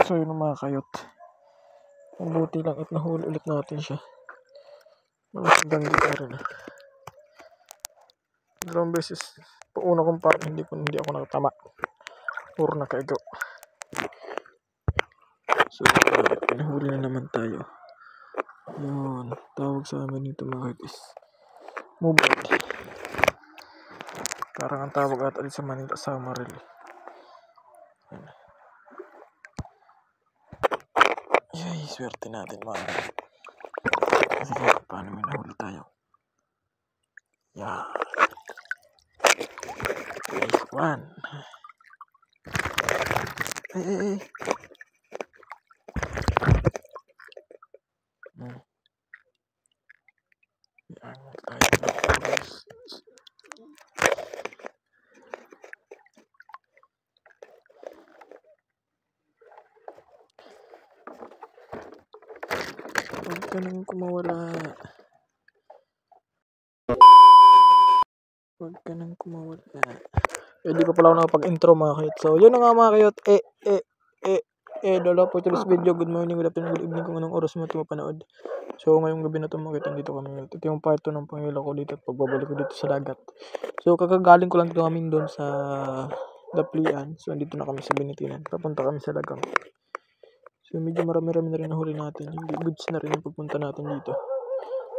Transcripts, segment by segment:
So yun mga kayot. Mabuti lang at nahuli ulit natin siya. Hanggang dito rin. Dalawang beses. Pauna kong parang hindi ako nakatama. Puro nakaigo. So nahuli na naman tayo. Yun. Tawag sa amin dito mga kayot is mubad. Parang ang tawag ata sa Manila sa Maril. Yay, swerte natin mga kayot. Sige, paano may nahuli tayo? Yeah. Nice one. Ay. Iangat tayo. Huwag ka nang kumawala. Huwag ka nang kumawala. Di pa pala ako nakapag-intro mga kayot. So, yun na nga mga kayot. Dala po ito this video. Good morning, good afternoon, good evening kung anong oras mo ito mapanood. So, ngayong gabi na ito makita dito kami. Ito yung part 2 ng pangila ko dito at pagbabalik ko dito sa dagat. So, kakagaling ko lang dito kami doon sa Daplian. So, dito na kami sa Binitinan. Papunta kami sa Dagang. So, medyo marami-rami na rin nahuli natin. Hindi goods na rin yung pagpunta natin dito.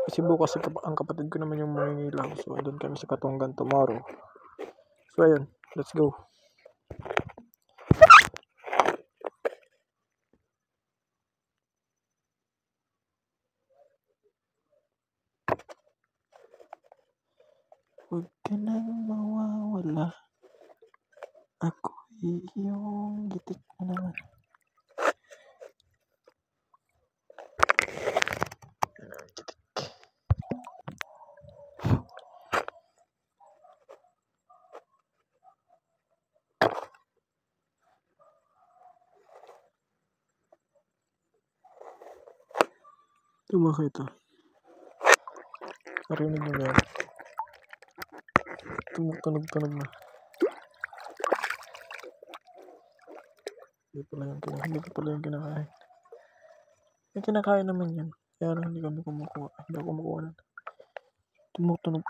Kasi bukas ang kapatid ko naman yung mangingilaw. So, doon kami sa Katunggan tomorrow. So, ayun. Let's go. Huwag ka nang mawawala. Ako'y iyong gitik na naman. Tumakay ito. Narinig mo yan. Tumutunog-tunog na. Hindi ko pala yung kinakain. May kinakain naman yan. Kaya lang hindi kami kumukuha. Hindi ako kumukuha na. Tumutunog.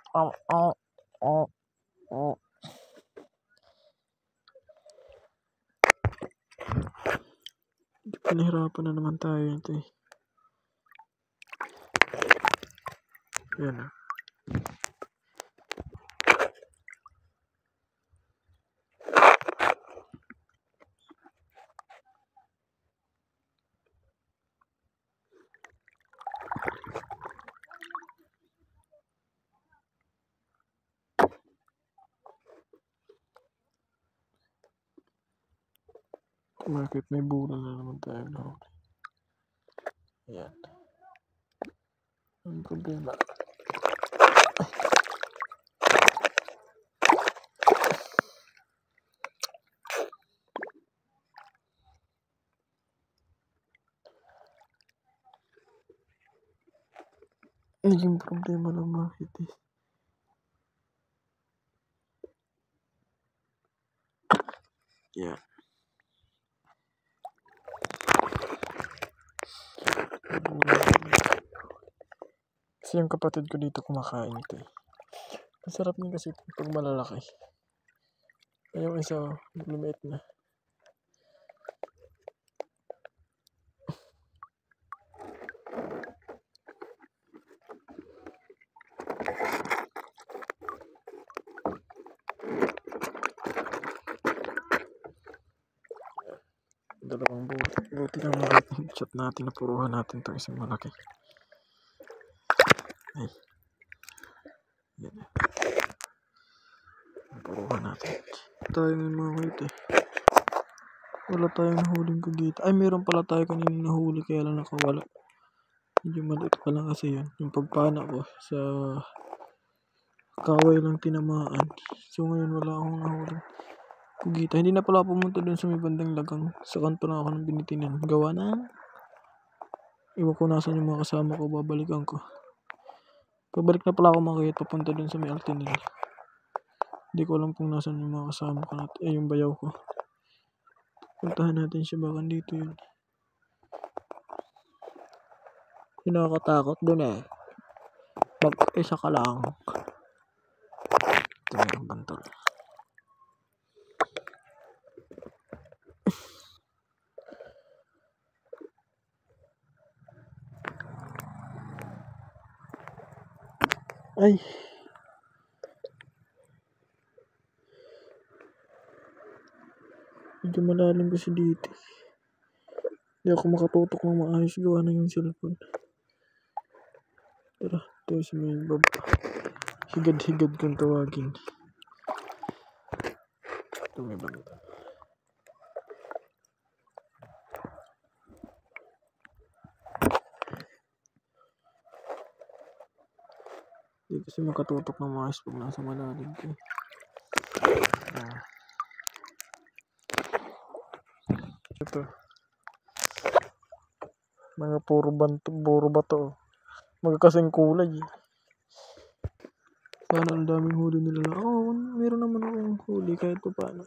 Pinahirapan na naman tayo ito eh. Yan ah. Bakit may bulan na naman tayo na huli? Ayan. Ang problema. Naging problema lang bakit eh. Yeah. Kasi yung kapatid ko dito kumakain ito eh. Masarap din kasi pag malalaki. Yung isa lumiit na. Dalawang buti lang shot natin, napuruhan natin itong isang malaki. Ay. Yan. Napuruhan natin. Tayo ngayon mga kayot eh. Wala tayong nahuling kagita. Ay, meron pala tayo kanina nahuli kaya lang nakawala. Medyo maliit pa lang kasi yun. Yung pagpana ko sa kaway lang tinamaan. So ngayon wala akong nahuling kagita. Hindi na pala pumunta dun sa may bandang Lagang. Sa kanto lang ako ng Binitinan. Gawa na. Iwan ko nasan yung mga kasama ko. Babalikan ko. Pabalik na pala ako mga kayot. Papunta dun sa may Altinil. Hindi ko alam kung nasan yung mga kasama ko natin. Yung bayaw ko. Puntahan natin siya, baka dito yun. Kinakatakot dun eh. Mag-isa ka lang. Ito may bantol. Ay. Medyo malalim kasi dito. Hindi ako makatutok ng maayos, gawa na yung cellphone. Tara, ito si may baba. Higad-higad kung tawagin. Ito may baba. Hindi kasi makatutok ng maayos pag nasa malalim ko. Ito. Mga puro bato. Magkakasing kulay. Sana ang daming huli nila. Meron naman akong huli kahit pa paano.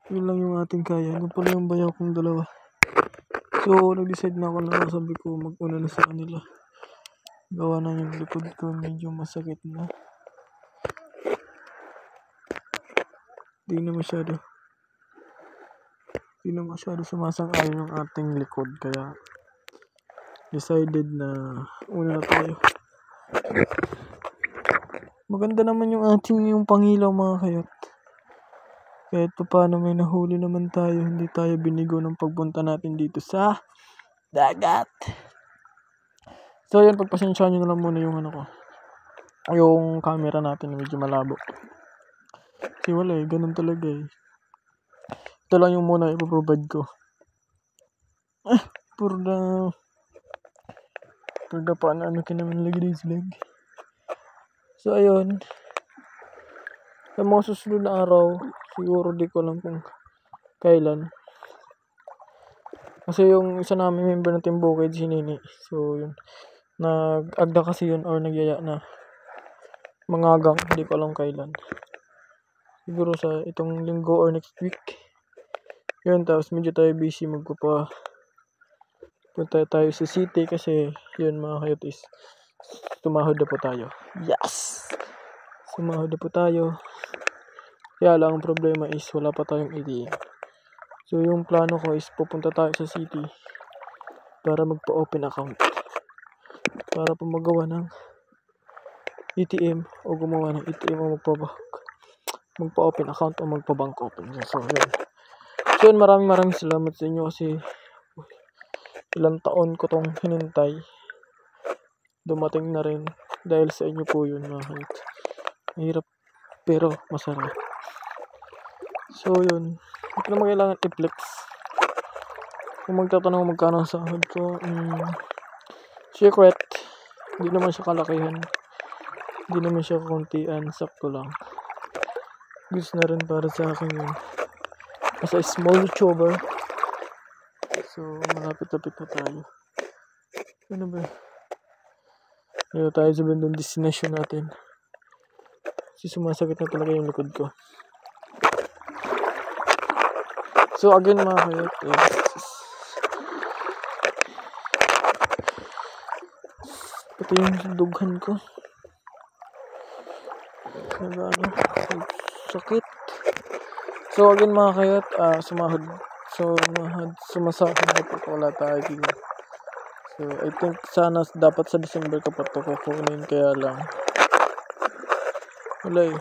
Yun lang yung ating kaya. Ano pala yung bayaw kong dalawa. So, nag-decide na ako na sabi ko mag-una na sa kanila. Gawa na yung likod ko. Medyo masakit na. Di na masyado sumasang-ayon yung ating likod. Kaya, decided na una na tayo. Maganda naman yung ating yung pangilaw mga kayot. Kahit pa paano may nahuli naman tayo, hindi tayo binigo ng pagpunta natin dito sa dagat. So yun, pagpasensyahan nyo na lang muna yung yung camera natin medyo malabo. Kasi wala ganun talaga eh. Ito lang yung muna ipoprovide ko. Purda paano ka naman lagi din vlog. So ayun. Sa mga susunod na araw, siguro di ko alam kung kailan. Kasi yung isa namin member ng Team Bukid, si Nini. So yun, nag-agda kasi yun or nagyaya na mangagang, di ko alam kailan. Siguro sa itong linggo or next week. Yun, tapos medyo tayo busy punta tayo sa city kasi yun mga kayot is tumahod na po tayo. Yes! Sumahod na po tayo. Kaya lang ang problema is wala pa tayong ATM. So yung plano ko is pupunta tayo sa city para magpa-open account. Para po magawa ng ATM o gumawa ng ATM o magpa-open account o magpa-bank open. So yun. So yun, maraming salamat sa inyo kasi ilang taon ko tong hinintay. Dumating na rin dahil sa inyo po yun mga kayot. Mahirap pero masarap. So yun, hindi naman kailangan i-flex. Kung magtatanong magkano ang sahod ko, secret, hindi naman siya kalakihan, hindi naman siya kakuntian, sakto lang. Goods na rin para sa akin yun. As a small YouTuber, so malapit-lapit na tayo. Ano ba? Dito tayo sa bandang destination natin. Kasi sumasakit na talaga yung likod ko. So again mga kayot, pati yung dughan ko sakit. So again mga kayot, sumasahod na po wala tayo. So I think sana dapat sa December ka pa ito kukunin, kaya lang wala eh.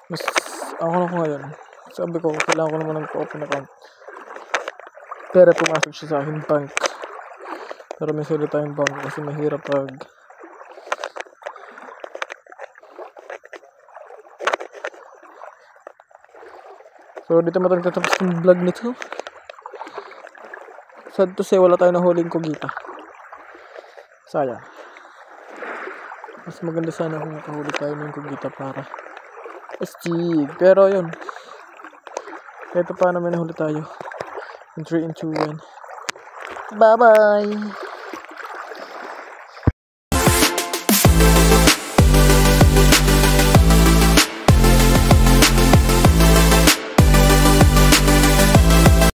Mas ako na ko ngayon. Sabi ko, kailangan ko naman nagpa-open account. Pero pumasok siya sa akin bank. Pero may sila tayong bank kasi mahirap pag so dito matapos yung vlog nito. Sad to say, wala tayong nahuling kugita. Sayang. Mas maganda sana kung nakahuli tayo ng kugita para astig. Pero yun, kahit paano may nahuli tayo. In 3 and 2 1. Bye-bye!